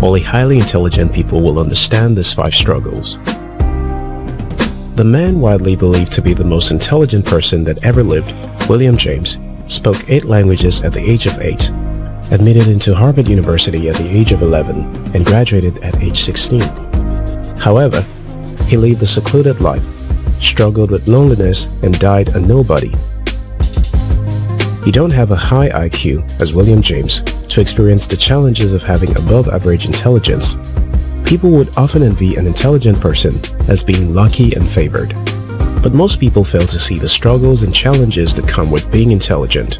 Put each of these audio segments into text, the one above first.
Only highly intelligent people will understand these 5 struggles. The man widely believed to be the most intelligent person that ever lived, William James, spoke 8 languages at the age of 8, admitted into Harvard University at the age of 11, and graduated at age 16. However, he lived a secluded life, struggled with loneliness, and died a nobody. You don't have a high IQ, as William James, to experience the challenges of having above-average intelligence. People would often envy an intelligent person as being lucky and favored. But most people fail to see the struggles and challenges that come with being intelligent.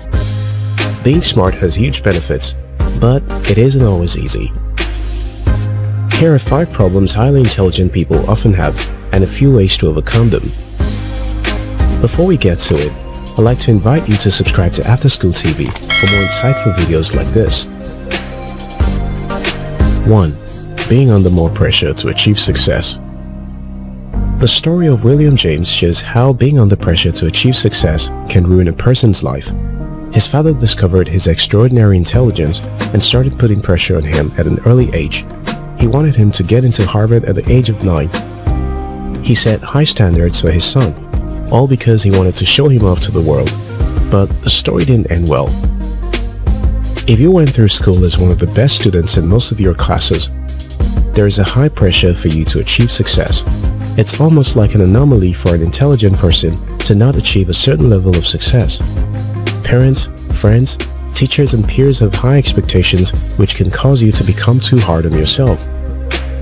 Being smart has huge benefits, but it isn't always easy. Here are 5 problems highly intelligent people often have and a few ways to overcome them. Before we get to it, I'd like to invite you to subscribe to After School TV for more insightful videos like this. 1. Being under more pressure to achieve success. The story of William James shows how being under pressure to achieve success can ruin a person's life. His father discovered his extraordinary intelligence and started putting pressure on him at an early age. He wanted him to get into Harvard at the age of 9. He set high standards for his son, all because he wanted to show him off to the world. But the story didn't end well. If you went through school as one of the best students in most of your classes, there is a high pressure for you to achieve success. It's almost like an anomaly for an intelligent person to not achieve a certain level of success. Parents, friends, teachers, and peers have high expectations which can cause you to become too hard on yourself.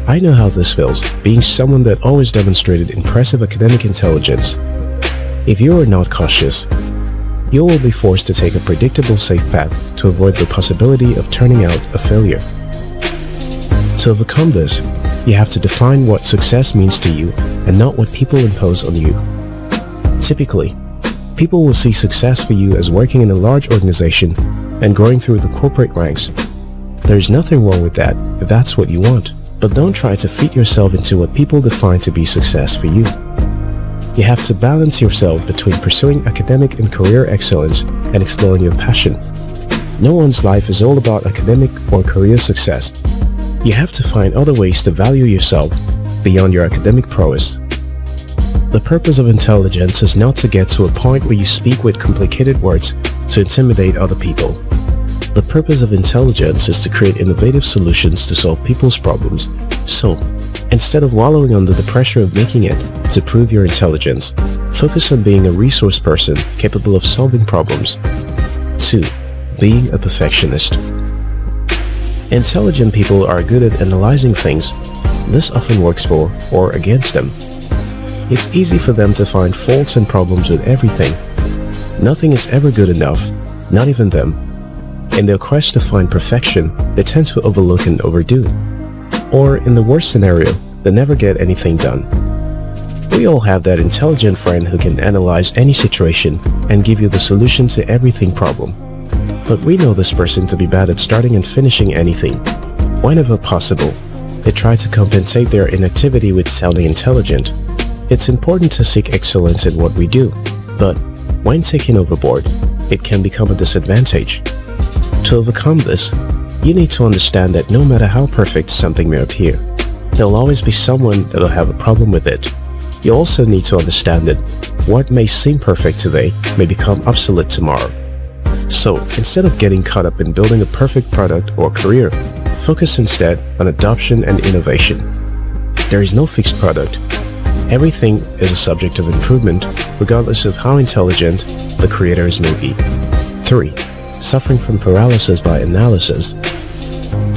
I know how this feels, being someone that always demonstrated impressive academic intelligence. If you are not cautious, you will be forced to take a predictable safe path to avoid the possibility of turning out a failure. To overcome this, you have to define what success means to you and not what people impose on you. Typically, people will see success for you as working in a large organization and growing through the corporate ranks. There's nothing wrong with that if that's what you want, but don't try to fit yourself into what people define to be success for you. You have to balance yourself between pursuing academic and career excellence and exploring your passion. No one's life is all about academic or career success. You have to find other ways to value yourself beyond your academic prowess. The purpose of intelligence is not to get to a point where you speak with complicated words to intimidate other people. The purpose of intelligence is to create innovative solutions to solve people's problems. So, instead of wallowing under the pressure of making it to prove your intelligence, focus on being a resource person capable of solving problems. 2. Being a perfectionist. Intelligent people are good at analyzing things. This often works for or against them. It's easy for them to find faults and problems with everything. Nothing is ever good enough, not even them. In their quest to find perfection, they tend to overlook and overdo. Or, in the worst scenario, they never get anything done. We all have that intelligent friend who can analyze any situation and give you the solution to everything problem. But we know this person to be bad at starting and finishing anything. Whenever possible, they try to compensate their inactivity with sounding intelligent. It's important to seek excellence in what we do, but when taken overboard, it can become a disadvantage. To overcome this, you need to understand that no matter how perfect something may appear, there'll always be someone that'll have a problem with it. You also need to understand that what may seem perfect today may become obsolete tomorrow. So, instead of getting caught up in building a perfect product or career, focus instead on adoption and innovation. There is no fixed product. Everything is a subject of improvement, regardless of how intelligent the creators may be. 3. Suffering from paralysis by analysis.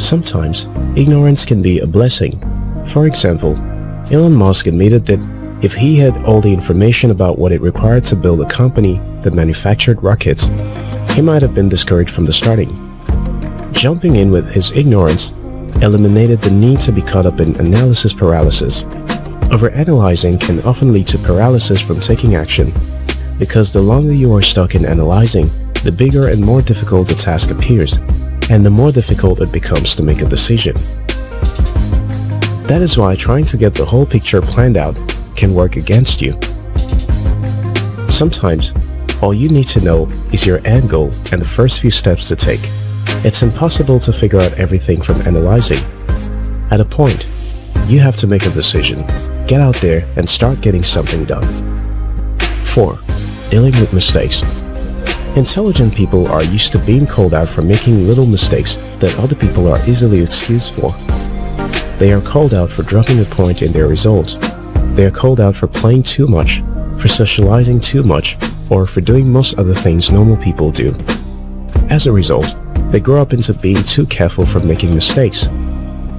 Sometimes, ignorance can be a blessing. For example, Elon Musk admitted that if he had all the information about what it required to build a company that manufactured rockets, he might have been discouraged from the starting. Jumping in with his ignorance eliminated the need to be caught up in analysis paralysis. Overanalyzing can often lead to paralysis from taking action, because the longer you are stuck in analyzing, the bigger and more difficult the task appears, and the more difficult it becomes to make a decision. That is why trying to get the whole picture planned out can work against you. Sometimes, all you need to know is your end goal and the first few steps to take. It's impossible to figure out everything from analyzing. At a point, you have to make a decision. Get out there and start getting something done. 4. Dealing with mistakes. Intelligent people are used to being called out for making little mistakes that other people are easily excused for. They are called out for dropping a point in their results. They are called out for playing too much, for socializing too much, or for doing most other things normal people do. As a result, they grow up into being too careful from making mistakes.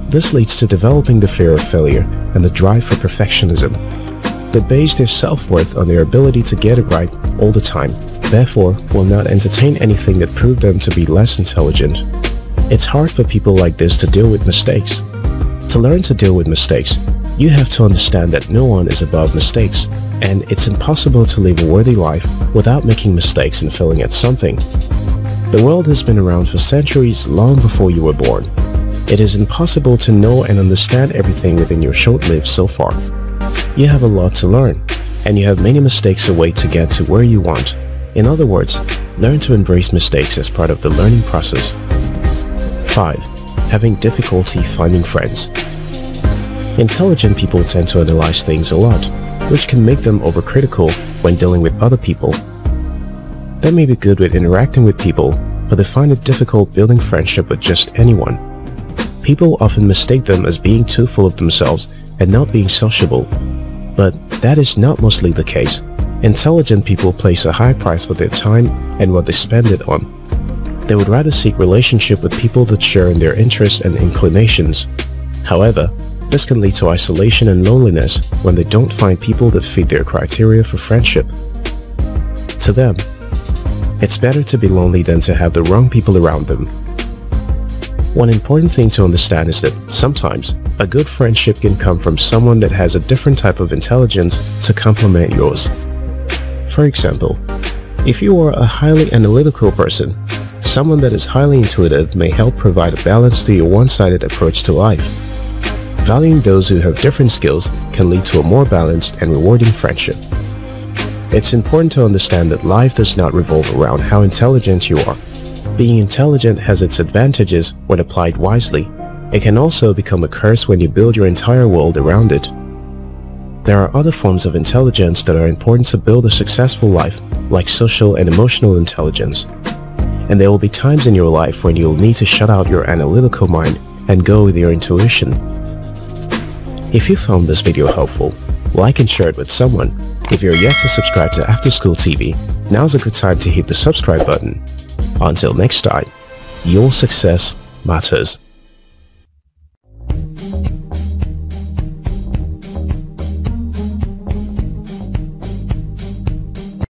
This leads to developing the fear of failure and the drive for perfectionism. They base their self-worth on their ability to get it right all the time, therefore will not entertain anything that proved them to be less intelligent. It's hard for people like this to deal with mistakes. To learn to deal with mistakes, you have to understand that no one is above mistakes, and it's impossible to live a worthy life without making mistakes and failing at something. The world has been around for centuries, long before you were born. It is impossible to know and understand everything within your short life so far. You have a lot to learn, and you have many mistakes await to get to where you want. In other words, learn to embrace mistakes as part of the learning process. 5. Having difficulty finding friends. Intelligent people tend to analyze things a lot, which can make them overcritical when dealing with other people. They may be good with interacting with people, but they find it difficult building friendship with just anyone. People often mistake them as being too full of themselves and not being sociable. But that is not mostly the case. Intelligent people place a high price for their time and what they spend it on. They would rather seek relationship with people that share in their interests and inclinations. However, this can lead to isolation and loneliness when they don't find people that fit their criteria for friendship. To them, it's better to be lonely than to have the wrong people around them. One important thing to understand is that sometimes a good friendship can come from someone that has a different type of intelligence to complement yours. For example, if you are a highly analytical person, someone that is highly intuitive may help provide a balance to your one-sided approach to life. Valuing those who have different skills can lead to a more balanced and rewarding friendship. It's important to understand that life does not revolve around how intelligent you are. Being intelligent has its advantages when applied wisely. It can also become a curse when you build your entire world around it. There are other forms of intelligence that are important to build a successful life, like social and emotional intelligence. And there will be times in your life when you'll need to shut out your analytical mind and go with your intuition. If you found this video helpful, like and share it with someone. If you're yet to subscribe to After School TV, now's a good time to hit the subscribe button. Until next time, your success matters.